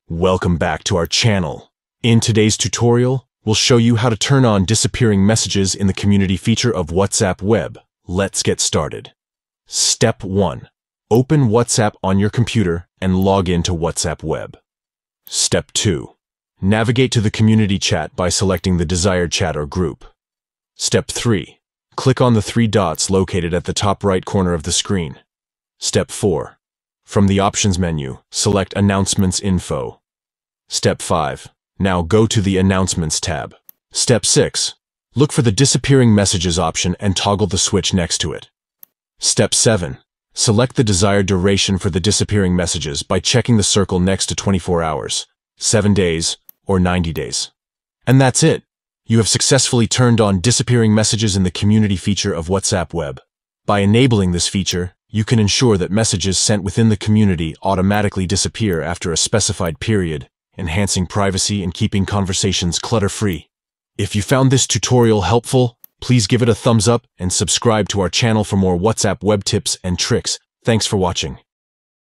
Welcome back to our channel. In today's tutorial, we'll show you how to turn on disappearing messages in the community feature of WhatsApp Web. Let's get started. Step 1. Open WhatsApp on your computer and log in to WhatsApp Web. Step 2. Navigate to the community chat by selecting the desired chat or group. Step 3. Click on the three dots located at the top right corner of the screen. Step 4. From the Options menu, select Announcements Info. Step 5. Now go to the Announcements tab. Step 6. Look for the Disappearing Messages option and toggle the switch next to it. Step 7. Select the desired duration for the disappearing messages by checking the circle next to 24 hours, 7 days, or 90 days. And that's it. You have successfully turned on disappearing messages in the community feature of WhatsApp Web. By enabling this feature, you can ensure that messages sent within the community automatically disappear after a specified period, enhancing privacy and keeping conversations clutter-free. If you found this tutorial helpful, please give it a thumbs up and subscribe to our channel for more WhatsApp Web tips and tricks. Thanks for watching.